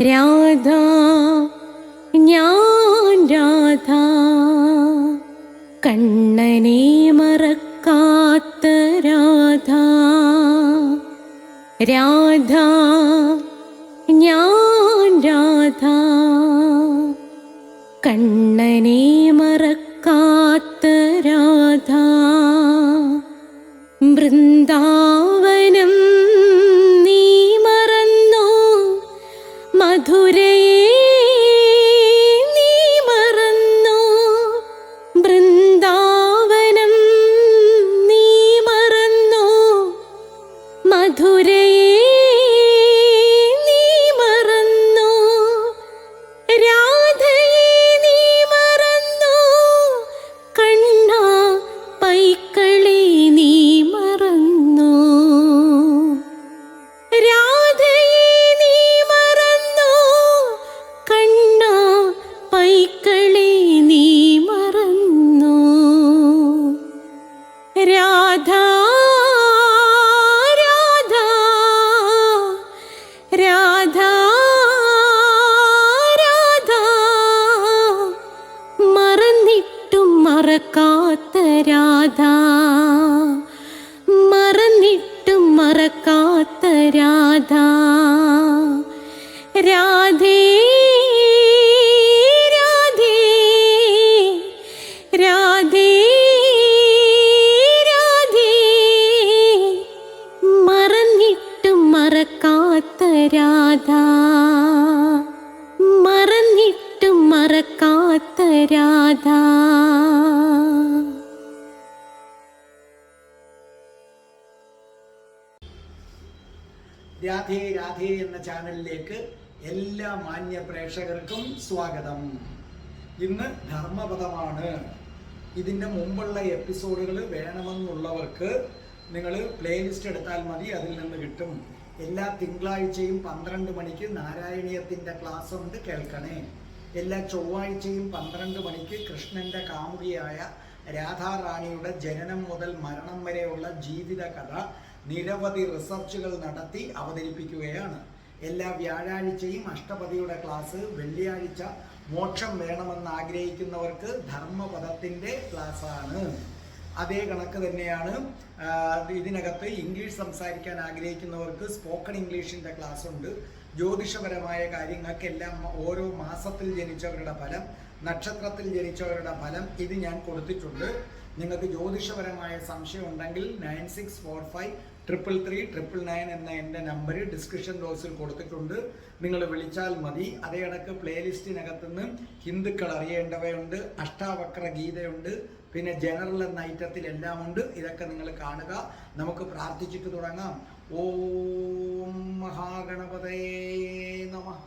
രാധ ഞാൻ രാധ കണ്ണനെ മറക്കാത്ത രാധ. രാധ ഞാൻ രാധ കണ്ണനെ മറക്കാത്ത രാധ. വൃന്ദാവനം നീ മറന്നോ, മധുരയെ നീ മറന്നോ. വൃന്ദാവനം നീ മറന്നോ, മധുരയെ നീ മറന്നോ. രാധയെ നീ മറന്നോ, കണ്ണാ പൈക്കളെ നീ മറന്നോ. രാധയെ നീ മറന്നോ, കണ്ണാ പൈക്കളെ നീ മറന്നോ. രാധ രാധ രാധ രാധ മറന്നിട്ടും മറക്കാത്ത രാധ. മറന്നിട്ടും മറക്കാത്ത രാധ. രാധേ രാധേ രാധേ രാധേ മറന്നിട്ടും മറക്കാത്ത രാധ. മറന്നിട്ടും മറക്കാത്ത രാധ. രാധേ രാധേ എന്ന ചാനലിലേക്ക് എല്ലാ മാന്യ പ്രേക്ഷകർക്കും സ്വാഗതം. ഇന്ന് ധർമ്മപദമാണ്. ഇതിൻ്റെ മുമ്പുള്ള എപ്പിസോഡുകൾ വേണമെന്നുള്ളവർക്ക് നിങ്ങൾ പ്ലേലിസ്റ്റ് എടുത്താൽ മതി, അതിൽ നിന്ന് കിട്ടും. എല്ലാ തിങ്കളാഴ്ചയും 12 മണിക്ക് നാരായണീയത്തിൻ്റെ ക്ലാസ് ഉണ്ട്, കേൾക്കണേ. എല്ലാ ചൊവ്വാഴ്ചയും 12 മണിക്ക് കൃഷ്ണൻ്റെ കാമുകിയായ രാധാറാണിയുടെ ജനനം മുതൽ മരണം വരെയുള്ള ജീവിത കഥ നിരവധി റിസർച്ചുകൾ നടത്തി അവതരിപ്പിക്കുകയാണ്. എല്ലാ വ്യാഴാഴ്ചയും അഷ്ടപതിയുടെ ക്ലാസ്, വെള്ളിയാഴ്ച മോക്ഷം വേണമെന്ന് ആഗ്രഹിക്കുന്നവർക്ക് ധർമ്മപദത്തിൻ്റെ ക്ലാസ്സാണ്. അതേ കണക്ക് തന്നെയാണ് ഇതിനകത്ത് ഇംഗ്ലീഷ് സംസാരിക്കാൻ ആഗ്രഹിക്കുന്നവർക്ക് സ്പോക്കൺ ഇംഗ്ലീഷിൻ്റെ ക്ലാസ് ഉണ്ട്. ജ്യോതിഷപരമായ കാര്യങ്ങൾക്കെല്ലാം ഓരോ മാസത്തിൽ ജനിച്ചവരുടെ ഫലം, നക്ഷത്രത്തിൽ ജനിച്ചവരുടെ ഫലം ഇത് ഞാൻ കൊടുത്തിട്ടുണ്ട്. നിങ്ങൾക്ക് ജ്യോതിഷപരമായ സംശയം ഉണ്ടെങ്കിൽ 9645333999 എന്ന എൻ്റെ നമ്പർ ഡിസ്ക്രിപ്ഷൻ ബോക്സിൽ കൊടുത്തിട്ടുണ്ട്, നിങ്ങൾ വിളിച്ചാൽ മതി. അതേ കണക്ക് പ്ലേലിസ്റ്റിനകത്തുനിന്ന് ഹിന്ദുക്കൾ അറിയേണ്ടവയുണ്ട്, അഷ്ടാവക്ര ഗീതയുണ്ട്, പിന്നെ ജനറൽ എന്ന ഐറ്റത്തിലെല്ലാം ഉണ്ട്. ഇതൊക്കെ നിങ്ങൾ കാണുക. നമുക്ക് പ്രാർത്ഥിച്ചിട്ട് തുടങ്ങാം. ഓം മഹാഗണപതയേ നമഃ.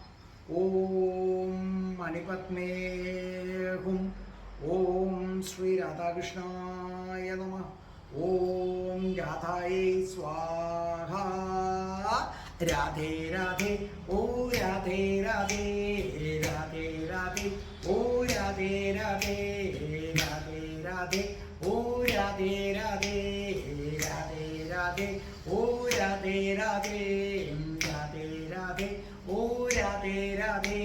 ഓം മണിപത്മേ ഹും. ഓം ശ്രീ രാധാകൃഷ്ണായ നമഃ. ഓം രാധായേ സ്വാഹ. രാധേ രാധേ ഓ രാധേ രാധേ രാധേ രാധേ ഓ രാധേ രാധേ രാധേ രാധേ ഓ രാധേ രാധേ രാധേ രാധേ ഓ രാധേ രാധേ രാധേ രാധേ ഓ രാധേ രാധേ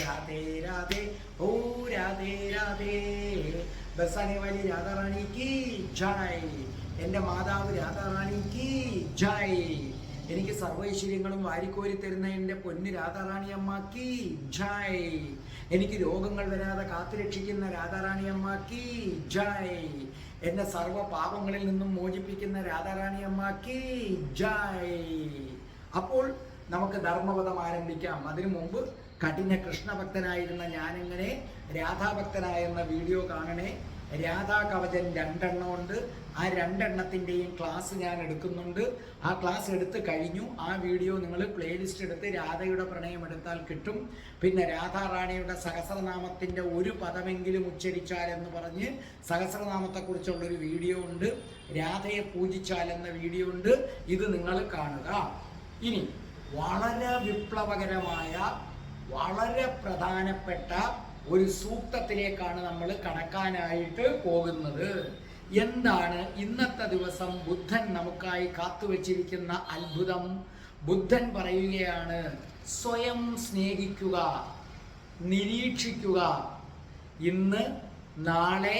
രാധേ രാധേ ഓ രാധേ രാധേ. ബസാനെ വാലി രാധാറാണി കി ജയ്. എൻ്റെ മാതാവ് രാധാറാണി കി ജയ്. എനിക്ക് സർവൈശ്വര്യങ്ങളും വാരിക്കോരി തരുന്ന എൻ്റെ പൊന്ന് രാധാറാണി അമ്മ കി ജയ്. എനിക്ക് രോഗങ്ങൾ വരാതെ കാത്തുരക്ഷിക്കുന്ന രാധാറാണി അമ്മ കി ജയ്. എന്നെ സർവ്വ പാപങ്ങളിൽ നിന്നും മോചിപ്പിക്കുന്ന രാധാറാണി അമ്മ കി ജയ്. അപ്പോൾ നമുക്ക് ധർമ്മപദം ആരംഭിക്കാം. അതിനു മുമ്പ് കഠിന കൃഷ്ണഭക്തനായിരുന്ന ഞാനെങ്ങനെ രാധാഭക്തനായെന്ന വീഡിയോ കാണണേ. രാധാ കവചൻ 2 ഉണ്ട്. ആ 2 ക്ലാസ് ഞാൻ എടുക്കുന്നുണ്ട്. ആ ക്ലാസ് എടുത്ത് കഴിഞ്ഞു. ആ വീഡിയോ നിങ്ങൾ പ്ലേലിസ്റ്റ് എടുത്ത് രാധയുടെ പ്രണയം എടുത്താൽ കിട്ടും. പിന്നെ രാധാറാണിയുടെ സഹസ്രനാമത്തിൻ്റെ ഒരു പദമെങ്കിലും ഉച്ചരിച്ചാൽ എന്ന് പറഞ്ഞ് സഹസ്രനാമത്തെക്കുറിച്ചുള്ളൊരു വീഡിയോ ഉണ്ട്. രാധയെ പൂജിച്ചാൽ എന്ന വീഡിയോ ഉണ്ട്. ഇത് നിങ്ങൾ കാണുക. ഇനി വളരെ വിപ്ലവകരമായ, വളരെ പ്രധാനപ്പെട്ട ഒരു സൂക്തത്തിലേക്കാണ് നമ്മൾ കടക്കാനായിട്ട് പോകുന്നത്. എന്താണ് ഇന്നത്തെ ദിവസം ബുദ്ധൻ നമുക്കായി കാത്തുവച്ചിരിക്കുന്ന അത്ഭുതം? ബുദ്ധൻ പറയുകയാണ്, സ്വയം സ്നേഹിക്കുക, നിരീക്ഷിക്കുക. ഇന്ന്, നാളെ,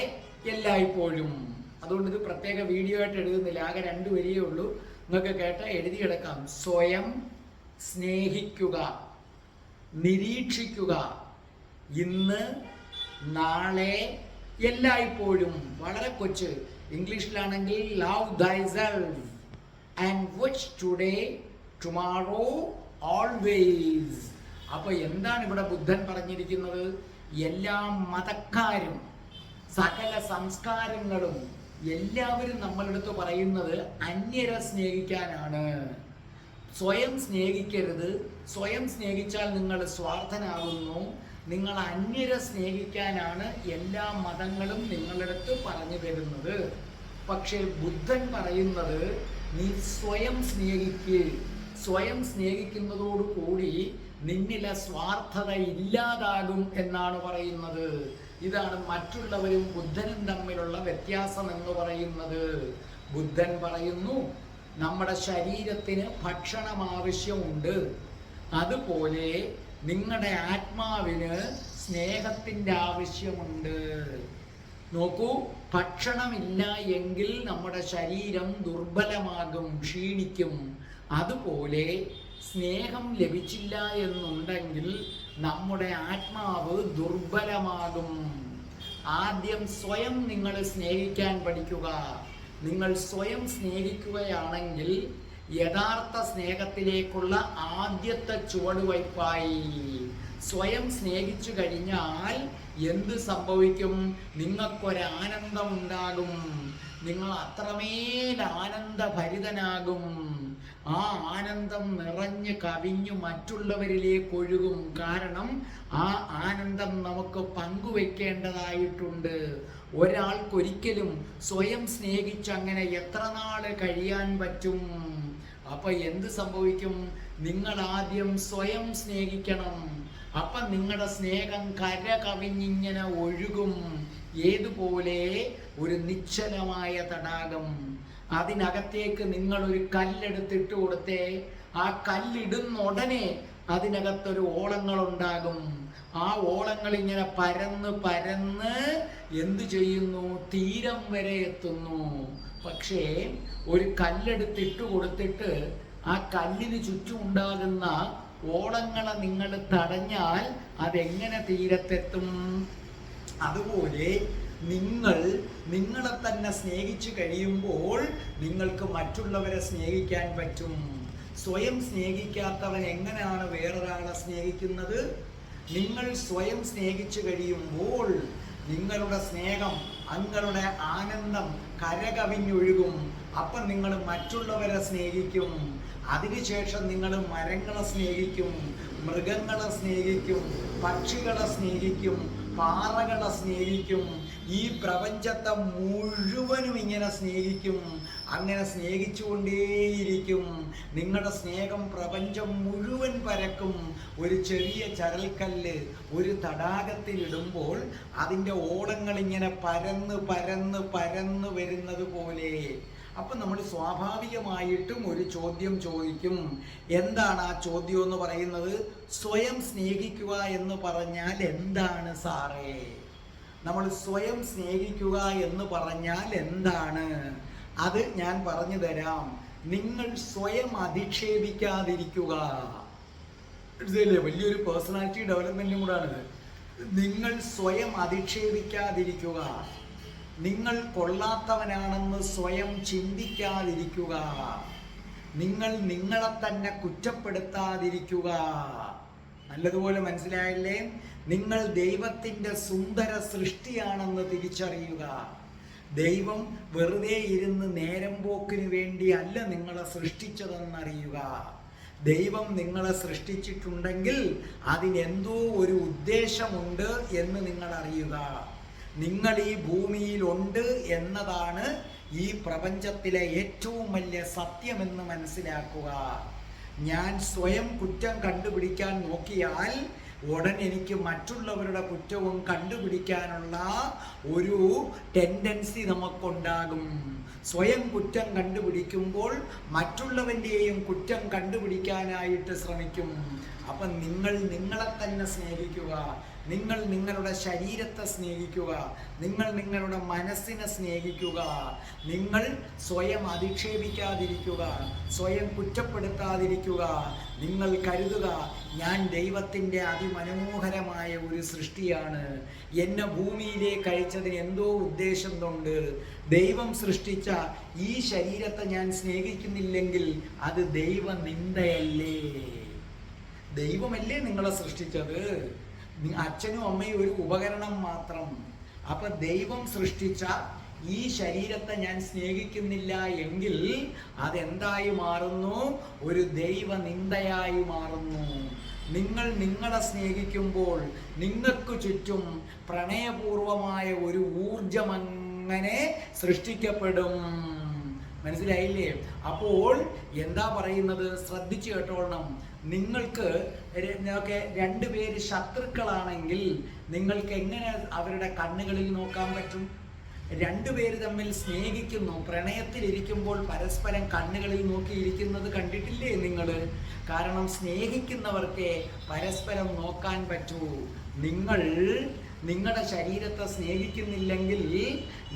എല്ലായ്പ്പോഴും. അതുകൊണ്ട് ഇത് പ്രത്യേക വീഡിയോ ആയിട്ട് എഴുതുന്നില്ല, ആകെ 2 വരിയേ ഉള്ളൂ. നിങ്ങൾക്ക് കേട്ട എഴുതിയെടുക്കാം. സ്വയം സ്നേഹിക്കുക, നിരീക്ഷിക്കുക, ഇന്ന്, നാളെ, എല്ലായ്പ്പോഴും. വളരെ കൊച്ച്. ഇംഗ്ലീഷിലാണെങ്കിൽ love thyself and watch today, tomorrow, always. അപ്പൊ എന്താണ് ഇവിടെ ബുദ്ധൻ പറഞ്ഞിരിക്കുന്നത്? എല്ലാ മതക്കാരും സകല സംസ്കാരങ്ങളും എല്ലാവരും നമ്മളെടുത്ത് പറയുന്നത് അന്യരെ സ്നേഹിക്കാനാണ്. സ്വയം സ്നേഹിക്കരുത്. സ്വയം സ്നേഹിച്ചാൽ നിങ്ങൾ സ്വാർത്ഥനാകുന്നു. നിങ്ങൾ അന്യരെ സ്നേഹിക്കാനാണ് എല്ലാ മതങ്ങളും നിങ്ങളടുത്ത് പറഞ്ഞു തരുന്നത്. പക്ഷേ ബുദ്ധൻ പറയുന്നത് നീ സ്വയം സ്നേഹിക്ക്. സ്വയം സ്നേഹിക്കുന്നതോടുകൂടി നിന്നിലെ സ്വാർത്ഥത ഇല്ലാതാകും എന്നാണ് പറയുന്നത്. ഇതാണ് മറ്റുള്ളവരും ബുദ്ധനും തമ്മിലുള്ള വ്യത്യാസം എന്ന് പറയുന്നത്. ബുദ്ധൻ പറയുന്നു നമ്മുടെ ശരീരത്തിന് ഭക്ഷണം ആവശ്യമുണ്ട്, അതുപോലെ നിങ്ങളുടെ ആത്മാവിന് സ്നേഹത്തിൻ്റെ ആവശ്യമുണ്ട്. നോക്കൂ, ഭക്ഷണമില്ല എങ്കിൽ നമ്മുടെ ശരീരം ദുർബലമാകും, ക്ഷീണിക്കും. അതുപോലെ സ്നേഹം ലഭിച്ചില്ല എന്നുണ്ടെങ്കിൽ നമ്മുടെ ആത്മാവ് ദുർബലമാകും. ആദ്യം സ്വയം നിങ്ങൾ സ്നേഹിക്കാൻ പഠിക്കുക. നിങ്ങൾ സ്വയം സ്നേഹിക്കുകയാണെങ്കിൽ യഥാർത്ഥ സ്നേഹത്തിലേക്കുള്ള ആദ്യത്തെ ചുവടുവയ്പായി. സ്വയം സ്നേഹിച്ചു കഴിഞ്ഞാൽ എന്ത് സംഭവിക്കും? നിങ്ങൾക്കൊരാനന്ദം ഉണ്ടാകും. നിങ്ങൾ അത്രമേൽ ആനന്ദഭരിതനാകും. ആ ആനന്ദം നിറഞ്ഞു കവിഞ്ഞു മറ്റുള്ളവരിലേക്ക് ഒഴുകും. കാരണം ആ ആനന്ദം നമുക്ക് പങ്കുവെക്കേണ്ടതായിട്ടുണ്ട്. ഒരാൾക്കൊരിക്കലും സ്വയം സ്നേഹിച്ചങ്ങനെ എത്ര നാള് കഴിയാൻ പറ്റും? അപ്പൊ എന്ത് സംഭവിക്കും? നിങ്ങൾ ആദ്യം സ്വയം സ്നേഹിക്കണം. അപ്പൊ നിങ്ങളുടെ സ്നേഹം കര കവിഞ്ഞിങ്ങനെ ഒഴുകും. ഏതുപോലെ? ഒരു നിശ്ചലമായ തടാകം. അതിനകത്തേക്ക് നിങ്ങൾ ഒരു കല്ലെടുത്തിട്ട് കൊടുത്തേ, ആ കല്ലിടുന്ന ഉടനെ അതിനകത്തൊരു ഓളങ്ങളുണ്ടാകും. ആ ഓളങ്ങൾ ഇങ്ങനെ പരന്ന് പരന്ന് എന്തു ചെയ്യുന്നു? തീരം വരെ എത്തുന്നു. പക്ഷേ ഒരു കല്ലെടുത്തിട്ട് കൊടുത്തിട്ട് ആ കല്ലിന് ചുറ്റും ഉണ്ടാകുന്ന ഓളങ്ങളെ നിങ്ങൾ തടഞ്ഞാൽ അതെങ്ങനെ തീരത്തെത്തും? അതുപോലെ നിങ്ങൾ നിങ്ങളെ തന്നെ സ്നേഹിച്ചു കഴിയുമ്പോൾ നിങ്ങൾക്ക് മറ്റുള്ളവരെ സ്നേഹിക്കാൻ പറ്റും. സ്വയം സ്നേഹിക്കാത്തവൻ എങ്ങനെയാണ് വേറൊരാളെ സ്നേഹിക്കുന്നത്? നിങ്ങൾ സ്വയം സ്നേഹിച്ചു കഴിയുമ്പോൾ നിങ്ങളുടെ സ്നേഹം, നിങ്ങളുടെ ആനന്ദം കരകവിഞ്ഞൊഴുകും. അപ്പം നിങ്ങൾ മറ്റുള്ളവരെ സ്നേഹിക്കും. അതിനുശേഷം നിങ്ങൾ മരങ്ങളെ സ്നേഹിക്കും, മൃഗങ്ങളെ സ്നേഹിക്കും, പക്ഷികളെ സ്നേഹിക്കും, പാറകളെ സ്നേഹിക്കും, ഈ പ്രപഞ്ചത്തെ മുഴുവനും ഇങ്ങനെ സ്നേഹിക്കും. അങ്ങനെ സ്നേഹിച്ചുകൊണ്ടേയിരിക്കും. നിങ്ങളുടെ സ്നേഹം പ്രപഞ്ചം മുഴുവൻ പരക്കും. ഒരു ചെറിയ ചരൽക്കല്ല് ഒരു തടാകത്തിലിടുമ്പോൾ അതിൻ്റെ ഓളങ്ങൾ ഇങ്ങനെ പരന്ന് പരന്ന് പരന്ന് വരുന്നത് പോലെ. അപ്പം നമ്മൾ സ്വാഭാവികമായിട്ടും ഒരു ചോദ്യം ചോദിക്കും. എന്താണ് ആ ചോദ്യം എന്ന് പറയുന്നത്? സ്വയം സ്നേഹിക്കുക എന്ന് പറഞ്ഞാൽ എന്താണ് സാറേ? നമ്മൾ സ്വയം സ്നേഹിക്കുക എന്ന് പറഞ്ഞാൽ എന്താണ്? അത് ഞാൻ പറഞ്ഞു തരാം. നിങ്ങൾ സ്വയം അധിക്ഷേപിക്കാതിരിക്കുക. ഇതല്ലേ വലിയൊരു പേഴ്സണാലിറ്റി ഡെവലപ്മെന്റും കൂടാണിത്. നിങ്ങൾ സ്വയം അധിക്ഷേപിക്കാതിരിക്കുക. നിങ്ങൾ കൊള്ളാത്തവനാണെന്ന് സ്വയം ചിന്തിക്കാതിരിക്കുക. നിങ്ങൾ നിങ്ങളെ തന്നെ കുറ്റപ്പെടുത്താതിരിക്കുക. നല്ലതുപോലെ മനസ്സിലായില്ലേ? നിങ്ങൾ ദൈവത്തിൻ്റെ സുന്ദര സൃഷ്ടിയാണെന്ന് തിരിച്ചറിയുക. ദൈവം വെറുതെ ഇരുന്ന് നേരം പോക്കിന് വേണ്ടി അല്ല നിങ്ങളെ സൃഷ്ടിച്ചതെന്നറിയുക. ദൈവം നിങ്ങളെ സൃഷ്ടിച്ചിട്ടുണ്ടെങ്കിൽ അതിനെന്തോ ഒരു ഉദ്ദേശമുണ്ട് എന്ന് നിങ്ങൾ അറിയുക. നിങ്ങൾ ഈ ഭൂമിയിലുണ്ട് എന്നതാണ് ഈ പ്രപഞ്ചത്തിലെ ഏറ്റവും വലിയ സത്യമെന്ന് മനസ്സിലാക്കുക. ഞാൻ സ്വയം കുറ്റം കണ്ടുപിടിക്കാൻ നോക്കിയാൽ ഉടൻ എനിക്ക് മറ്റുള്ളവരുടെ കുറ്റവും കണ്ടുപിടിക്കാനുള്ള ഒരു ടെൻഡൻസി നമുക്കുണ്ടാകും. സ്വയം കുറ്റം കണ്ടുപിടിക്കുമ്പോൾ മറ്റുള്ളവൻ്റെയും കുറ്റം കണ്ടുപിടിക്കാനായിട്ട് ശ്രമിക്കും. അപ്പം നിങ്ങൾ നിങ്ങളെ തന്നെ സ്നേഹിക്കുക, നിങ്ങൾ നിങ്ങളുടെ ശരീരത്തെ സ്നേഹിക്കുക, നിങ്ങൾ നിങ്ങളുടെ മനസ്സിനെ സ്നേഹിക്കുക. നിങ്ങൾ സ്വയം അധിക്ഷേപിക്കാതിരിക്കുക, സ്വയം കുറ്റപ്പെടുത്താതിരിക്കുക. നിങ്ങൾ കരുതുക, ഞാൻ ദൈവത്തിൻ്റെ അതിമനോഹരമായ ഒരു സൃഷ്ടിയാണ്. എന്നെ ഭൂമിയിലേക്ക് അയച്ചതിന് എന്തോ ഉദ്ദേശം കൊണ്ട്. ദൈവം സൃഷ്ടിച്ച ഈ ശരീരത്തെ ഞാൻ സ്നേഹിക്കുന്നില്ലെങ്കിൽ അത് ദൈവനിന്ദയല്ലേ? ദൈവമല്ലേ നിങ്ങളെ സൃഷ്ടിച്ചത്? അച്ഛനും അമ്മയും ഒരു ഉപകരണം മാത്രം. അപ്പൊ ദൈവം സൃഷ്ടിച്ച ഈ ശരീരത്തെ ഞാൻ സ്നേഹിക്കുന്നില്ല എങ്കിൽ അതെന്തായി മാറുന്നു? ഒരു ദൈവനിന്ദയായി മാറുന്നു. നിങ്ങൾ നിങ്ങളെ സ്നേഹിക്കുമ്പോൾ നിങ്ങൾക്ക് ചുറ്റും പ്രണയപൂർവമായ ഒരു ഊർജം അങ്ങനെ സൃഷ്ടിക്കപ്പെടും. മനസ്സിലായില്ലേ? അപ്പോൾ എന്താ പറയുന്നത്? ശ്രദ്ധിച്ചു കേട്ടോളണം. നിങ്ങൾക്ക് രണ്ടുപേര് ശത്രുക്കളാണെങ്കിൽ നിങ്ങൾക്ക് എങ്ങനെ അവരുടെ കണ്ണുകളിൽ നോക്കാൻ പറ്റും? രണ്ടുപേര് തമ്മിൽ സ്നേഹിക്കുന്നു, പ്രണയത്തിലിരിക്കുമ്പോൾ പരസ്പരം കണ്ണുകളിൽ നോക്കിയിരിക്കുന്നത് കണ്ടിട്ടില്ലേ നിങ്ങൾ? കാരണം സ്നേഹിക്കുന്നവർക്ക് പരസ്പരം നോക്കാൻ പറ്റൂ. നിങ്ങൾ നിങ്ങളുടെ ശരീരത്തെ സ്നേഹിക്കുന്നില്ലെങ്കിൽ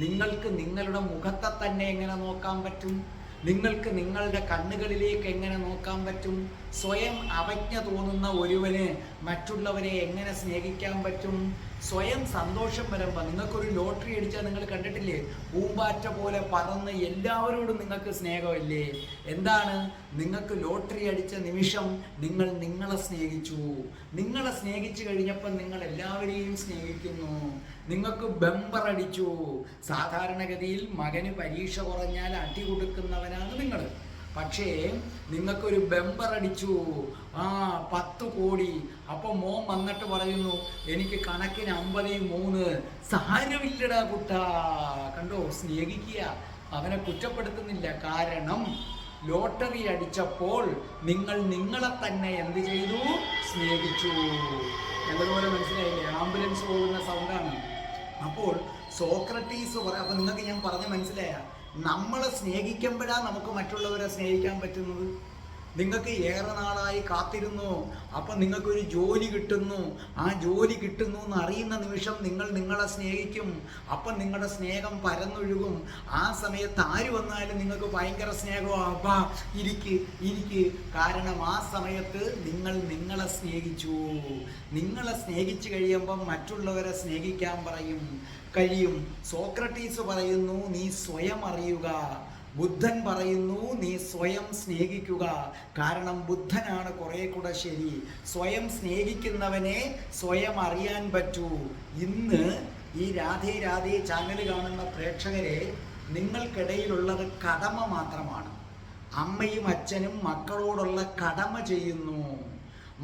നിങ്ങൾക്ക് നിങ്ങളുടെ മുഖത്തെ തന്നെ എങ്ങനെ നോക്കാൻ പറ്റും? നിങ്ങൾക്ക് നിങ്ങളുടെ കണ്ണുകളിലേക്ക് എങ്ങനെ നോക്കാൻ പറ്റും? സ്വയം അവജ്ഞ തോന്നുന്ന ഒരുവന് മറ്റുള്ളവരെ എങ്ങനെ സ്നേഹിക്കാൻ പറ്റും? സ്വയം സന്തോഷം വരുമ്പോൾ നിങ്ങൾക്കൊരു ലോട്ടറി അടിച്ചാൽ നിങ്ങൾ കണ്ടിട്ടില്ലേ? പൂമ്പാറ്റ പോലെ പറന്ന് എല്ലാവരോടും നിങ്ങൾക്ക് സ്നേഹമില്ലേ? എന്താണ്? നിങ്ങൾക്ക് ലോട്ടറി അടിച്ച നിമിഷം നിങ്ങൾ നിങ്ങളെ സ്നേഹിച്ചു. നിങ്ങളെ സ്നേഹിച്ചു കഴിഞ്ഞപ്പോൾ നിങ്ങൾ എല്ലാവരെയും സ്നേഹിക്കുന്നു. നിങ്ങൾക്ക് ബമ്പർ അടിച്ചു. സാധാരണഗതിയിൽ മകന് പരീക്ഷ കുറഞ്ഞാൽ അടി കൊടുക്കുന്നവനാണ് നിങ്ങൾ. പക്ഷേ നിങ്ങൾക്കൊരു ബമ്പർ അടിച്ചു, 10 കോടി. അപ്പോൾ മോൻ വന്നിട്ട് പറയുന്നു, എനിക്ക് കണക്കിന് 53. സാരമില്ലടാ കുട്ടാ. കണ്ടോ? സ്നേഹിക്കുക. അവനെ കുറ്റപ്പെടുത്തുന്നില്ല. കാരണം ലോട്ടറി അടിച്ചപ്പോൾ നിങ്ങൾ നിങ്ങളെ തന്നെ എന്ത് ചെയ്തു? സ്നേഹിച്ചു. നല്ലതുപോലെ മനസ്സിലായില്ലേ? ആംബുലൻസ് പോകുന്ന സൗണ്ടാണ്. അപ്പോൾ സോക്രട്ടീസ് അപ്പം നിങ്ങൾക്ക് ഞാൻ പറഞ്ഞ മനസ്സിലായ? നമ്മളെ സ്നേഹിക്കുമ്പോഴാണ് നമുക്ക് മറ്റുള്ളവരെ സ്നേഹിക്കാൻ പറ്റുന്നത്. നിങ്ങൾക്ക് ഏറെ നാളായി കാത്തിരുന്നു, അപ്പം നിങ്ങൾക്കൊരു ജോലി കിട്ടുന്നു. ആ ജോലി കിട്ടുന്നു എന്ന് അറിയുന്ന നിമിഷം നിങ്ങൾ നിങ്ങളെ സ്നേഹിക്കും. അപ്പം നിങ്ങളുടെ സ്നേഹം പരന്നൊഴുകും. ആ സമയത്ത് ആര് വന്നാലും നിങ്ങൾക്ക് ഭയങ്കര സ്നേഹമാണ്. അപ്പാ ഇരിക്ക്. കാരണം ആ സമയത്ത് നിങ്ങൾ നിങ്ങളെ സ്നേഹിച്ചു. നിങ്ങളെ സ്നേഹിച്ചു കഴിയുമ്പം മറ്റുള്ളവരെ സ്നേഹിക്കാൻ കഴിയും. സോക്രട്ടീസ് പറയുന്നു, നീ സ്വയം അറിയുക. ബുദ്ധൻ പറയുന്നു, നീ സ്വയം സ്നേഹിക്കുക. കാരണം ബുദ്ധനാണ് കുറെ കൂടെ ശരി. സ്വയം സ്നേഹിക്കുന്നവനെ സ്വയം അറിയാൻ പറ്റൂ. ഇന്ന് ഈ രാധേ രാധേ ചാനൽ കാണുന്ന പ്രേക്ഷകരെ, നിങ്ങൾക്കിടയിലുള്ളത് കടമ മാത്രമാണ്. അമ്മയും അച്ഛനും മക്കളോടുള്ള കടമ ചെയ്യുന്നു.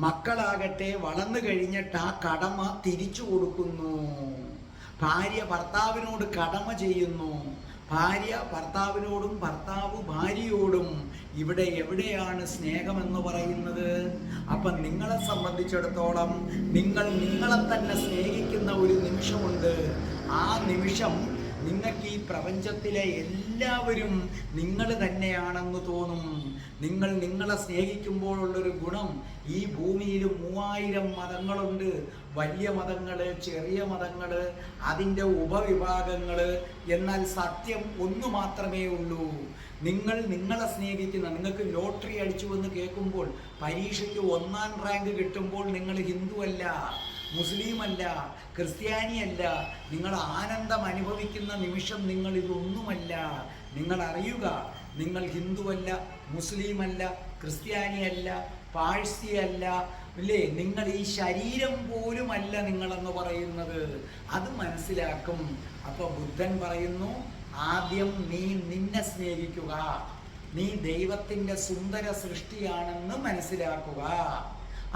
മക്കളാകട്ടെ വളർന്നു കഴിഞ്ഞിട്ട് ആ കടമ തിരിച്ചു കൊടുക്കുന്നു. ഭാര്യ ഭർത്താവിനോട് കടമ ചെയ്യുന്നു. ഭാര്യ ഭർത്താവിനോടും ഭർത്താവ് ഭാര്യയോടും. ഇവിടെ എവിടെയാണ് സ്നേഹമെന്ന് പറയുന്നത്? അപ്പം നിങ്ങളെ സംബന്ധിച്ചിടത്തോളം നിങ്ങൾ നിങ്ങളെ തന്നെ സ്നേഹിക്കുന്ന ഒരു നിമിഷമുണ്ട്. ആ നിമിഷം നിങ്ങൾക്ക് ഈ പ്രപഞ്ചത്തിലെ എല്ലാവരും നിങ്ങൾ തന്നെയാണെന്ന് തോന്നും. നിങ്ങൾ നിങ്ങളെ സ്നേഹിക്കുമ്പോഴുള്ളൊരു ഗുണം, ഈ ഭൂമിയിൽ 3000 മതങ്ങളുണ്ട്. വലിയ മതങ്ങൾ, ചെറിയ മതങ്ങൾ, അതിൻ്റെ ഉപവിഭാഗങ്ങൾ. എന്നാൽ സത്യം ഒന്ന് മാത്രമേ ഉള്ളൂ. നിങ്ങൾ നിങ്ങളെ സ്നേഹിക്കുന്ന, നിങ്ങൾക്ക് ലോട്ടറി അടിച്ചു എന്ന് കേൾക്കുമ്പോൾ, പരീക്ഷയ്ക്ക് 1ാം റാങ്ക് കിട്ടുമ്പോൾ നിങ്ങൾ ഹിന്ദു അല്ല, മുസ്ലിം അല്ല, ക്രിസ്ത്യാനിയല്ല. നിങ്ങൾ ആനന്ദം അനുഭവിക്കുന്ന നിമിഷം നിങ്ങൾ ഇതൊന്നുമല്ല. നിങ്ങൾ അറിയുക, നിങ്ങൾ ഹിന്ദുവല്ല, മുസ്ലിമല്ല, ക്രിസ്ത്യാനിയല്ല, പാഴ്സിയല്ല, അല്ലേ? നിങ്ങൾ ഈ ശരീരം പോലുമല്ല നിങ്ങളെന്ന് പറയുന്നത്. അത് മനസ്സിലാക്കും. അപ്പോൾ ബുദ്ധൻ പറയുന്നു, ആദ്യം നീ നിന്നെ സ്നേഹിക്കുക. നീ ദൈവത്തിൻ്റെ സുന്ദര സൃഷ്ടിയാണെന്ന് മനസ്സിലാക്കുക.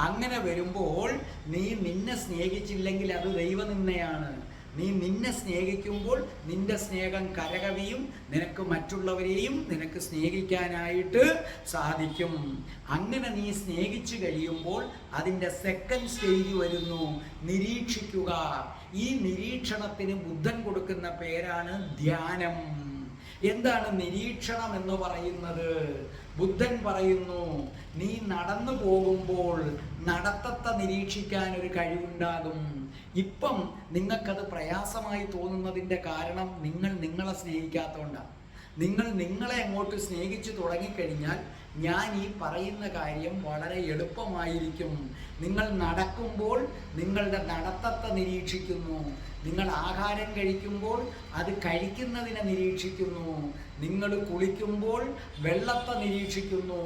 അങ്ങനെ വരുമ്പോൾ നീ നിന്നെ സ്നേഹിച്ചില്ലെങ്കിൽ അത് ദൈവനിന്ദയാണ്. നീ നിന്നെ സ്നേഹിക്കുമ്പോൾ നിന്റെ സ്നേഹം കരകവിയും, നിനക്ക് മറ്റുള്ളവരെയും നിനക്ക് സ്നേഹിക്കാനായിട്ട് സാധിക്കും. അങ്ങനെ നീ സ്നേഹിച്ചു കഴിയുമ്പോൾ അതിൻ്റെ സെക്കൻഡ് സ്റ്റേജ് വരുന്നു, നിരീക്ഷിക്കുക. ഈ നിരീക്ഷണത്തിന് ബുദ്ധൻ കൊടുക്കുന്ന പേരാണ് ധ്യാനം. എന്താണ് നിരീക്ഷണം എന്ന് പറയുന്നത്? ബുദ്ധൻ പറയുന്നു, നീ നടന്നു പോകുമ്പോൾ നടത്തത്തെ നിരീക്ഷിക്കാൻ ഒരു കഴിവുണ്ടാകും. ഇപ്പം നിങ്ങൾക്കത് പ്രയാസമായി തോന്നുന്നതിൻ്റെ കാരണം നിങ്ങൾ നിങ്ങളെ സ്നേഹിക്കാത്തതുകൊണ്ടാണ്. നിങ്ങൾ നിങ്ങളെ അങ്ങോട്ട് സ്നേഹിച്ചു തുടങ്ങിക്കഴിഞ്ഞാൽ ഞാൻ ഈ പറയുന്ന കാര്യം വളരെ എളുപ്പമായിരിക്കും. നിങ്ങൾ നടക്കുമ്പോൾ നിങ്ങളുടെ നടത്തത്തെ നിരീക്ഷിക്കുന്നു, നിങ്ങൾ ആഹാരം കഴിക്കുമ്പോൾ അത് കഴിക്കുന്നതിനെ നിരീക്ഷിക്കുന്നു, നിങ്ങൾ കുളിക്കുമ്പോൾ വെള്ളത്തെ നിരീക്ഷിക്കുന്നു,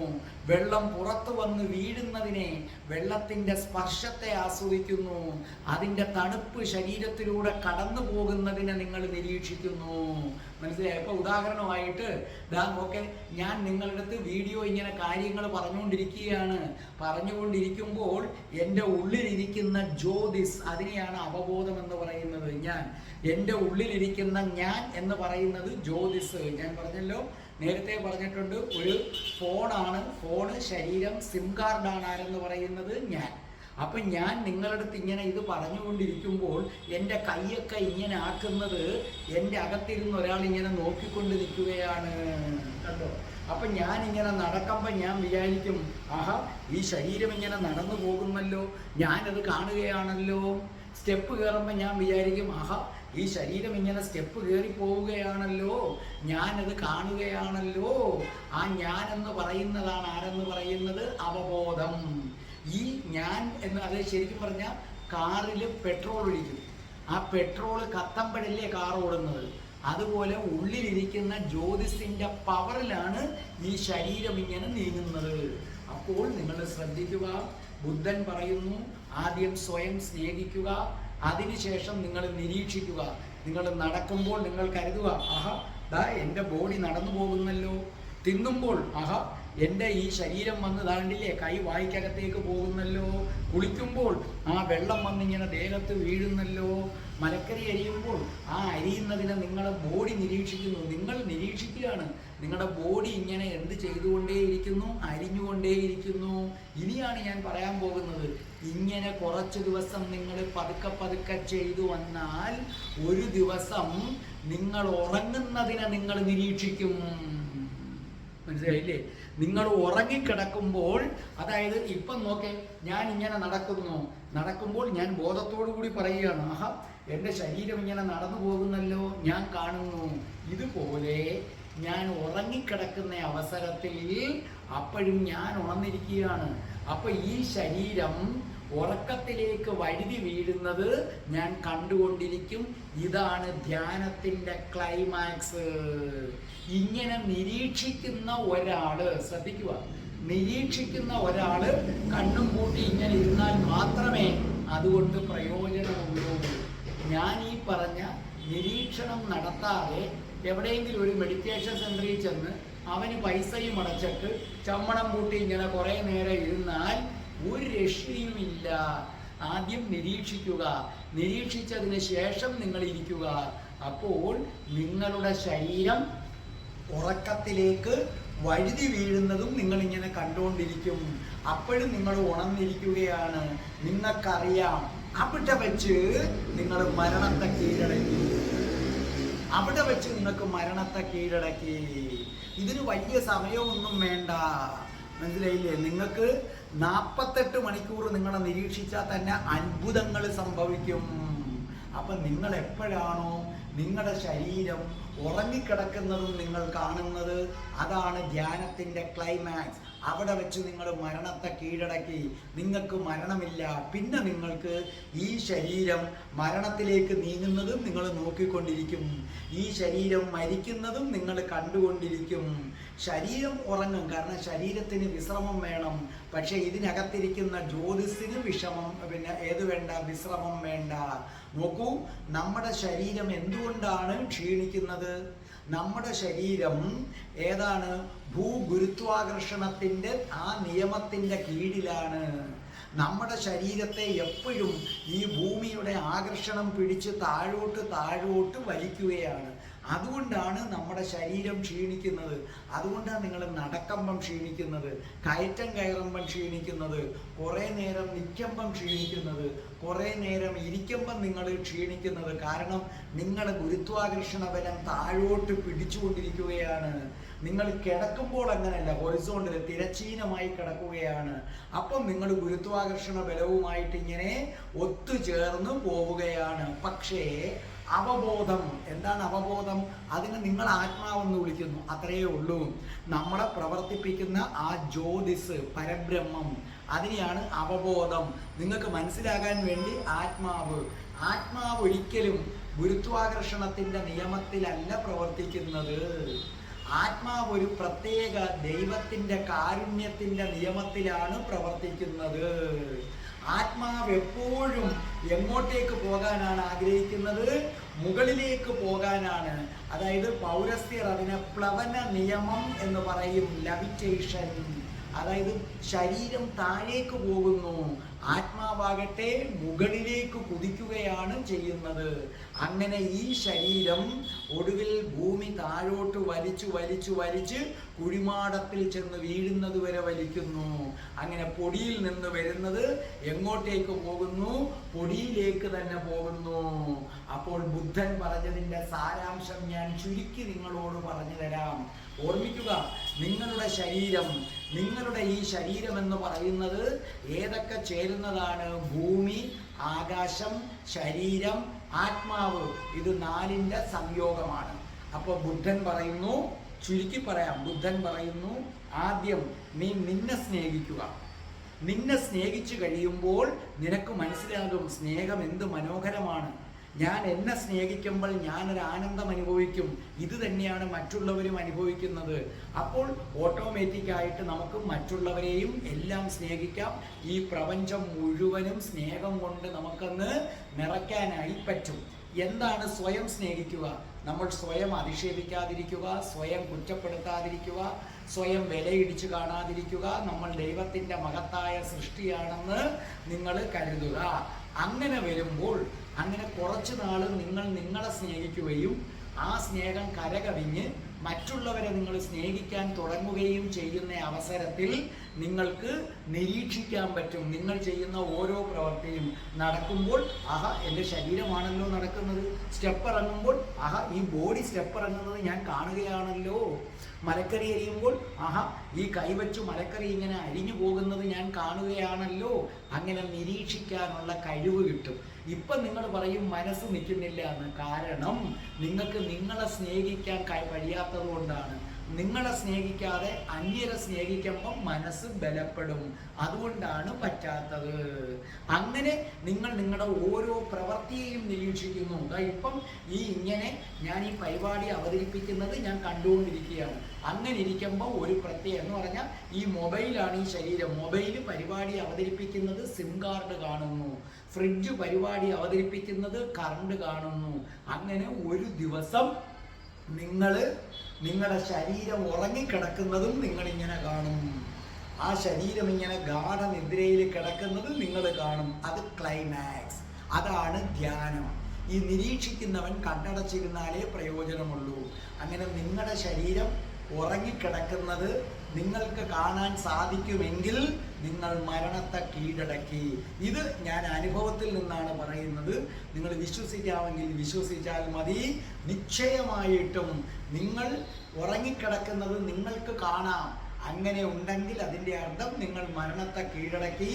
വെള്ളം പുറത്തു വന്ന് വീഴുന്നതിനെ, വെള്ളത്തിൻ്റെ സ്പർശത്തെ ആസ്വദിക്കുന്നു, അതിൻ്റെ തണുപ്പ് ശരീരത്തിലൂടെ കടന്നു പോകുന്നതിനെ നിങ്ങൾ നിരീക്ഷിക്കുന്നു. മനസ്സിലായി? ഇപ്പോൾ ഉദാഹരണമായിട്ട് ഓക്കെ, ഞാൻ നിങ്ങളുടെ അടുത്ത് വീഡിയോ ഇങ്ങനെ കാര്യങ്ങൾ പറഞ്ഞുകൊണ്ടിരിക്കുമ്പോൾ എൻ്റെ ഉള്ളിലിരിക്കുന്ന ജ്യോതിസ്, അതിനെയാണ് അവബോധം എന്ന് പറയുന്നത്. എൻ്റെ ഉള്ളിലിരിക്കുന്ന ഞാൻ എന്ന് പറയുന്നത് ജ്യോതിസ്. ഞാൻ പറഞ്ഞല്ലോ, നേരത്തെ പറഞ്ഞിട്ടുണ്ട്, ഒരു ഫോണ് ശരീരം, സിം കാർഡാണ് ആരെന്ന് പറയുന്നത് ഞാൻ. അപ്പം ഞാൻ നിങ്ങളുടെ അടുത്ത് ഇങ്ങനെ ഇത് പറഞ്ഞുകൊണ്ടിരിക്കുമ്പോൾ എൻ്റെ കൈയൊക്കെ ഇങ്ങനെ ആക്കുന്നത് എൻ്റെ അകത്തിരുന്ന് ഒരാൾ ഇങ്ങനെ നോക്കിക്കൊണ്ട് നിൽക്കുകയാണ്, കണ്ടോ? അപ്പം ഞാനിങ്ങനെ നടക്കുമ്പോൾ ഞാൻ വിചാരിക്കും, ആഹാ, ഈ ശരീരം ഇങ്ങനെ നടന്നു പോകുന്നല്ലോ, ഞാനത് കാണുകയാണല്ലോ. സ്റ്റെപ്പ് കയറുമ്പോൾ ഞാൻ വിചാരിക്കും, ആഹാ, ഈ ശരീരം ഇങ്ങനെ സ്റ്റെപ്പ് കയറി പോവുകയാണല്ലോ, ഞാനത് കാണുകയാണല്ലോ. ആ ഞാൻ എന്ന് പറയുന്നതാണ് ആരെന്ന് പറയുന്നത്? അവബോധം. ഈ ഞാൻ എന്ന്, അത് ശരിക്കും പറഞ്ഞാൽ കാറിൽ പെട്രോൾ ഒഴിക്കും, ആ പെട്രോൾ കത്തുമ്പോഴല്ലേ കാർ ഓടുന്നത്. അതുപോലെ ഉള്ളിലിരിക്കുന്ന ജ്യോതിസിൻ്റെ പവറിലാണ് ഈ ശരീരം ഇങ്ങനെ നീങ്ങുന്നത്. അപ്പോൾ നിങ്ങൾ ശ്രദ്ധിക്കുക, ബുദ്ധൻ പറയുന്നു, ആദ്യം സ്വയം സ്നേഹിക്കുക, അതിനുശേഷം നിങ്ങൾ നിരീക്ഷിക്കുക. നിങ്ങൾ നടക്കുമ്പോൾ നിങ്ങൾ കരുതുക, ആഹാ, എൻ്റെ ബോഡി നടന്നു പോകുന്നല്ലോ. തിന്നുമ്പോൾ, ആഹാ, എൻ്റെ ഈ ശരീരം വന്ന് താണ്ടില്ലേ കൈ വായ്ക്കകത്തേക്ക് പോകുന്നല്ലോ. കുളിക്കുമ്പോൾ ആ വെള്ളം വന്നിങ്ങനെ ദേഹത്ത് വീഴുന്നല്ലോ. മലക്കറി അരിയുമ്പോൾ ആ അരിയുന്നതിനെ നിങ്ങളുടെ ബോഡി നിരീക്ഷിക്കുന്നു. നിങ്ങൾ നിരീക്ഷിക്കുകയാണ്, നിങ്ങളുടെ ബോഡി ഇങ്ങനെ എന്ത് ചെയ്തുകൊണ്ടേയിരിക്കുന്നു? അരിഞ്ഞുകൊണ്ടേയിരിക്കുന്നു. ഇനിയാണ് ഞാൻ പറയാൻ പോകുന്നത്. ഇങ്ങനെ കുറച്ച് ദിവസം നിങ്ങൾ പതുക്കെ പതുക്കെ ചെയ്തു വന്നാൽ ഒരു ദിവസം നിങ്ങൾ ഉറങ്ങുന്നതിനെ നിങ്ങൾ നിരീക്ഷിക്കും. മനസ്സിലായില്ലേ? നിങ്ങൾ ഉറങ്ങിക്കിടക്കുമ്പോൾ, അതായത് ഇപ്പം നോക്കേ, ഞാൻ ഇങ്ങനെ നടക്കുമ്പോൾ ഞാൻ ബോധത്തോടു കൂടി പറയുകയാണ്, ആഹാ, എൻ്റെ ശരീരം ഇങ്ങനെ നടന്നു പോകുന്നല്ലോ, ഞാൻ കാണുന്നു. ഇതുപോലെ ഞാൻ ഉറങ്ങിക്കിടക്കുന്ന അവസരത്തിൽ അപ്പോഴും ഞാൻ ഉണർന്നിരിക്കുകയാണ്. അപ്പം ഈ ശരീരം ഉറക്കത്തിലേക്ക് വഴുതി വീഴുന്നത് ഞാൻ കണ്ടുകൊണ്ടിരിക്കും. ഇതാണ് ധ്യാനത്തിൻ്റെ ക്ലൈമാക്സ്. ഇങ്ങനെ നിരീക്ഷിക്കുന്ന ഒരാള്, ശ്രദ്ധിക്കുക, നിരീക്ഷിക്കുന്ന ഒരാള് കണ്ണും പൂട്ടി ഇങ്ങനെ ഇരുന്നാൽ മാത്രമേ അതുകൊണ്ട് പ്രയോജനമുള്ളൂ. ഞാൻ ഈ പറഞ്ഞ നിരീക്ഷണം നടത്താതെ എവിടെയെങ്കിലും ഒരു മെഡിറ്റേഷൻ സെന്ററിൽ ചെന്ന് അവന് പൈസയും അടച്ചിട്ട് ചമ്മണം പൂട്ടി ഇങ്ങനെ കുറേ നേരം ഇരുന്നാൽ ഒരു രക്ഷയുമില്ല. ആദ്യം നിരീക്ഷിക്കുക, നിരീക്ഷിച്ചതിന് ശേഷം നിങ്ങൾ ഇരിക്കുക. അപ്പോൾ നിങ്ങളുടെ ശരീരം ഉറക്കത്തിലേക്ക് വഴുതി വീഴുന്നതും നിങ്ങളിങ്ങനെ കണ്ടുകൊണ്ടിരിക്കും. അപ്പോഴും നിങ്ങൾ ഉണർന്നിരിക്കുകയാണ്. നിങ്ങൾക്കറിയാം, അവിടെ വെച്ച് നിങ്ങൾ മരണത്തെ കീഴടക്കി. അവിടെ വെച്ച് നിങ്ങൾക്ക് മരണത്തെ കീഴടക്കി. ഇതിന് വലിയ സമയമൊന്നും വേണ്ട. മനസ്സിലായില്ലേ? നിങ്ങൾക്ക് 48 മണിക്കൂർ നിങ്ങളെ നിരീക്ഷിച്ചാൽ തന്നെ അത്ഭുതങ്ങൾ സംഭവിക്കും. അപ്പം നിങ്ങൾ എപ്പോഴാണോ നിങ്ങളുടെ ശരീരം ഉറങ്ങിക്കിടക്കുന്നതും നിങ്ങൾ കാണുന്നത്, അതാണ് ധ്യാനത്തിൻ്റെ ക്ലൈമാക്സ്. അവിടെ വെച്ച് നിങ്ങൾ മരണത്തെ കീഴടക്കി. നിങ്ങൾക്ക് മരണമില്ല. പിന്നെ നിങ്ങൾക്ക് ഈ ശരീരം മരണത്തിലേക്ക് നീങ്ങുന്നതും നിങ്ങൾ നോക്കിക്കൊണ്ടിരിക്കും. ഈ ശരീരം മരിക്കുന്നതും നിങ്ങൾ കണ്ടുകൊണ്ടിരിക്കും. ശരീരം ഉറങ്ങും, കാരണം ശരീരത്തിന് വിശ്രമം വേണം. പക്ഷേ ഇതിനകത്തിരിക്കുന്ന ജ്യോതിസിന് വിശ്രമം വേണ്ട. നോക്കൂ, നമ്മുടെ ശരീരം എന്തുകൊണ്ടാണ് ക്ഷീണിക്കുന്നത്? നമ്മുടെ ശരീരം ഏതാണ്? ഭൂഗുരുത്വാകർഷണത്തിൻ്റെ ആ നിയമത്തിൻ്റെ കീഴിലാണ്. നമ്മുടെ ശരീരത്തെ എപ്പോഴും ഈ ഭൂമിയുടെ ആകർഷണം പിടിച്ച് താഴോട്ട് വലിക്കുകയാണ്. അതുകൊണ്ടാണ് നമ്മുടെ ശരീരം ക്ഷീണിക്കുന്നത്. അതുകൊണ്ടാണ് നിങ്ങൾ നടക്കുമ്പം ക്ഷീണിക്കുന്നത്, കയറ്റം കയറുമ്പം ക്ഷീണിക്കുന്നത്, കുറേ നേരം നിൽക്കുമ്പം ക്ഷീണിക്കുന്നത്, കുറേ നേരം ഇരിക്കുമ്പം നിങ്ങൾ ക്ഷീണിക്കുന്നത്. കാരണം നിങ്ങളുടെ ഗുരുത്വാകർഷണ ബലം താഴോട്ട് പിടിച്ചുകൊണ്ടിരിക്കുകയാണ്. നിങ്ങൾ കിടക്കുമ്പോൾ അങ്ങനെയല്ല, ഹൊറിസോണ്ടൽ തിരശ്ചീനമായി കിടക്കുകയാണ്. അപ്പം നിങ്ങൾ ഗുരുത്വാകർഷണ ബലവുമായിട്ട് ഇങ്ങനെ ഒത്തുചേർന്ന് പോവുകയാണ്. പക്ഷേ അവബോധം, എന്താണ് അവബോധം? അതിന് നിങ്ങൾ ആത്മാവെന്ന് വിളിക്കുന്നു, അത്രയേ ഉള്ളൂ. നമ്മളെ പ്രവർത്തിപ്പിക്കുന്ന ആ ജ്യോതിസ്, പരബ്രഹ്മം, അതിനെയാണ് അവബോധം. നിങ്ങൾക്ക് മനസ്സിലാകാൻ വേണ്ടി ആത്മാവ് ഒരിക്കലും ഗുരുത്വാകർഷണത്തിൻ്റെ നിയമത്തിലല്ല പ്രവർത്തിക്കുന്നത്. ആത്മാവ് ഒരു പ്രത്യേക ദൈവത്തിൻ്റെ കാരുണ്യത്തിൻ്റെ നിയമത്തിലാണ് പ്രവർത്തിക്കുന്നത്. ആത്മാവ് എപ്പോഴും എങ്ങോട്ടേക്ക് പോകാനാണ് ആഗ്രഹിക്കുന്നത്? മുകളിലേക്ക് പോകാനാണ്. അതായത് പൗരസ്ത്യർ അതിനെ പ്ലവന നിയമം എന്ന് പറയും, ലെവിറ്റേഷൻ. അതായത് ശരീരം താഴേക്ക് പോകുന്നു, ആത്മാവാകട്ടെ മുകളിലേക്ക് കുതിക്കുകയാണ് ചെയ്യുന്നത്. അങ്ങനെ ഈ ശരീരം ഒടുവിൽ ഭൂമി താഴോട്ട് വലിച്ച് കുഴിമാടത്തിൽ ചെന്ന് വീഴുന്നത് വരെ വലിക്കുന്നു. അങ്ങനെ പൊടിയിൽ നിന്ന് വരുന്നത് എങ്ങോട്ടേക്ക് പോകുന്നു? പൊടിയിലേക്ക് തന്നെ പോകുന്നു. അപ്പോൾ ബുദ്ധൻ പറഞ്ഞതിൻ്റെ സാരാംശം ഞാൻ ചുരുക്കി നിങ്ങളോട് പറഞ്ഞു തരാം. ഓർമ്മിക്കുക, നിങ്ങളുടെ ശരീരം, നിങ്ങളുടെ ഈ ശരീരം എന്ന് പറയുന്നത് ഏതൊക്കെ ചേരുന്നതാണ്? ഭൂമി, ആകാശം, ശരീരം, ആത്മാവ്, ഇത് 4ന്റെ സംയോഗമാണ്. അപ്പോൾ ബുദ്ധൻ പറയുന്നു, ചുരുക്കി പറയാം, ബുദ്ധൻ പറയുന്നു, ആദ്യം നീ നിന്നെ സ്നേഹിക്കുക. നിന്നെ സ്നേഹിച്ചു കഴിയുമ്പോൾ നിനക്ക് മനസ്സിലാകും സ്നേഹം എന്ത് മനോഹരമാണ്. ഞാൻ എന്നെ സ്നേഹിക്കുമ്പോൾ ഞാനൊരു ആനന്ദം അനുഭവിക്കും. ഇത് തന്നെയാണ് മറ്റുള്ളവരും അനുഭവിക്കുന്നത്. അപ്പോൾ ഓട്ടോമാറ്റിക്കായിട്ട് നമുക്ക് മറ്റുള്ളവരെയും എല്ലാം സ്നേഹിക്കാം. ഈ പ്രപഞ്ചം മുഴുവനും സ്നേഹം കൊണ്ട് നമുക്കന്ന് നിറയ്ക്കാനായി പറ്റും. എന്താണ് സ്വയം സ്നേഹിക്കുക? നമ്മൾ സ്വയം അധിക്ഷേപിക്കാതിരിക്കുക, സ്വയം കുറ്റപ്പെടുത്താതിരിക്കുക, സ്വയം വിലയിടിച്ച് കാണാതിരിക്കുക. നമ്മൾ ദൈവത്തിൻ്റെ മഹത്തായ സൃഷ്ടിയാണെന്ന് നിങ്ങൾ കരുതുക. അങ്ങനെ വരുമ്പോൾ, അങ്ങനെ കുറച്ച് നാൾ നിങ്ങൾ നിങ്ങളെ സ്നേഹിക്കുകയും ആ സ്നേഹം കരകവിഞ്ഞ് മറ്റുള്ളവരെ നിങ്ങൾ സ്നേഹിക്കാൻ തുടങ്ങുകയും ചെയ്യുന്ന അവസരത്തിൽ നിങ്ങൾക്ക് നിരീക്ഷിക്കാൻ പറ്റും. നിങ്ങൾ ചെയ്യുന്ന ഓരോ പ്രവൃത്തിയും നടക്കുമ്പോൾ, ആഹാ എൻ്റെ ശരീരമാണല്ലോ നടക്കുന്നത്. സ്റ്റെപ്പ് ഇറങ്ങുമ്പോൾ, ആഹാ ഈ ബോഡി സ്റ്റെപ്പ് ഇറങ്ങുന്നത് ഞാൻ കാണുകയാണല്ലോ. മലക്കറി അരിയുമ്പോൾ, ആഹാ ഈ കൈവച്ചു മലക്കറി ഇങ്ങനെ അരിഞ്ഞു പോകുന്നത് ഞാൻ കാണുകയാണല്ലോ. അങ്ങനെ നിരീക്ഷിക്കാനുള്ള കഴിവ് കിട്ടും. ഇപ്പം നിങ്ങൾ പറയും മനസ്സ് നിൽക്കുന്നില്ല എന്ന്. കാരണം നിങ്ങൾക്ക് നിങ്ങളെ സ്നേഹിക്കാൻ കഴിയാത്തത് കൊണ്ടാണ്. നിങ്ങളെ സ്നേഹിക്കാതെ അന്യരെ സ്നേഹിക്കുമ്പോൾ മനസ്സ് ബലപ്പെടും. അതുകൊണ്ടാണ് പറ്റാത്തത്. അങ്ങനെ നിങ്ങൾ നിങ്ങളുടെ ഓരോ പ്രവൃത്തിയെയും നിരീക്ഷിക്കുന്നു. ഇപ്പം ഇങ്ങനെ ഞാൻ ഈ പരിപാടി അവതരിപ്പിക്കുന്നത് ഞാൻ കണ്ടുകൊണ്ടിരിക്കുകയാണ്. അങ്ങനെ ഇരിക്കുമ്പോൾ ഒരു പ്രത്യേകം എന്ന് പറഞ്ഞാൽ ഈ മൊബൈലാണ് ഈ ശരീരം. മൊബൈൽ പരിപാടി അവതരിപ്പിക്കുന്നത് സിം കാർഡ് കാണുന്നു. ഫ്രിഡ്ജ് പരിപാടി അവതരിപ്പിക്കുന്നത് കറണ്ട് കാണുന്നു. അങ്ങനെ ഒരു ദിവസം നിങ്ങളുടെ ശരീരം ഉറങ്ങിക്കിടക്കുന്നതും നിങ്ങളിങ്ങനെ കാണും. ആ ശരീരം ഇങ്ങനെ ഗാഠനിദ്രയിൽ കിടക്കുന്നത് നിങ്ങൾ കാണും. അത് ക്ലൈമാക്സ്. അതാണ് ധ്യാനം. ഈ നിരീക്ഷിക്കുന്നവൻ കണ്ണടച്ചിരുന്നാലേ പ്രയോജനമുള്ളൂ. അങ്ങനെ നിങ്ങളുടെ ശരീരം ഉറങ്ങിക്കിടക്കുന്നത് നിങ്ങൾക്ക് കാണാൻ സാധിക്കുമെങ്കിൽ നിങ്ങൾ മരണത്തെ കീഴടക്കി. ഇത് ഞാൻ അനുഭവത്തിൽ നിന്നാണ് പറയുന്നത്. നിങ്ങൾ വിശ്വസിക്കാമെങ്കിൽ വിശ്വസിച്ചാൽ മതി. നിശ്ചയമായിട്ടും നിങ്ങൾ ഉറങ്ങിക്കിടക്കുന്നത് നിങ്ങൾക്ക് കാണാം. അങ്ങനെ ഉണ്ടെങ്കിൽ അതിൻ്റെ അർത്ഥം നിങ്ങൾ മരണത്തെ കീഴടക്കി.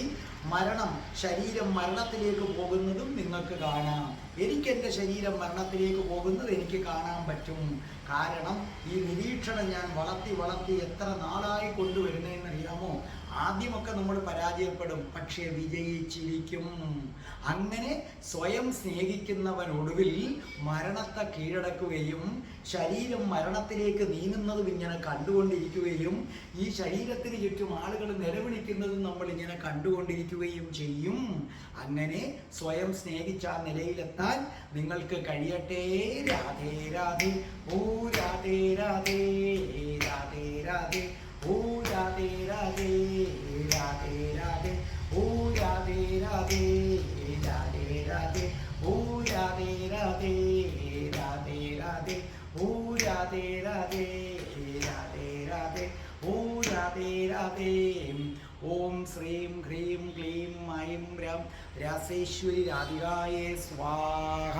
ശരീരം മരണത്തിലേക്ക് പോകുന്നതും നിങ്ങൾക്ക് കാണാം. എനിക്കെൻ്റെ ശരീരം മരണത്തിലേക്ക് പോകുന്നത് എനിക്ക് കാണാൻ പറ്റും. കാരണം ഈ നിരീക്ഷണം ഞാൻ വളർത്തി എത്ര നാളായി കൊണ്ടുവരുന്നതെന്നറിയാമോ? ആദ്യമൊക്കെ നമ്മൾ പരാജയപ്പെടും, പക്ഷേ വിജയിച്ചിരിക്കും. അങ്ങനെ സ്വയം സ്നേഹിക്കുന്നവനൊടുവിൽ മരണത്തെ കീഴടക്കുകയും ശരീരം മരണത്തിലേക്ക് നീങ്ങുന്നതും ഇങ്ങനെ കണ്ടുകൊണ്ടിരിക്കുകയും ഈ ശരീരത്തിന് ചുറ്റും ആളുകൾ നിലവിളിക്കുന്നതും നമ്മൾ ഇങ്ങനെ കണ്ടുകൊണ്ടിരിക്കുകയും ചെയ്യും. അങ്ങനെ സ്വയം സ്നേഹിച്ച ആ നിലയിലെത്താൻ നിങ്ങൾക്ക് കഴിയട്ടെ. രാധേ രാധേ, ഓ രാധേ രാധേ, രാധേ രാധേ, ഓ രാധേ രാധേ, രാധേ രാധേ, ഓ രാധേ. രാധേ രാധേ രാധേ രാധേ ഓ രാധേ രാധേ. ഓം ശ്രീം ഹ്രീം ക്ലീം ഐം രം രാസേശ്വരി രാധികായേ സ്വാഹ.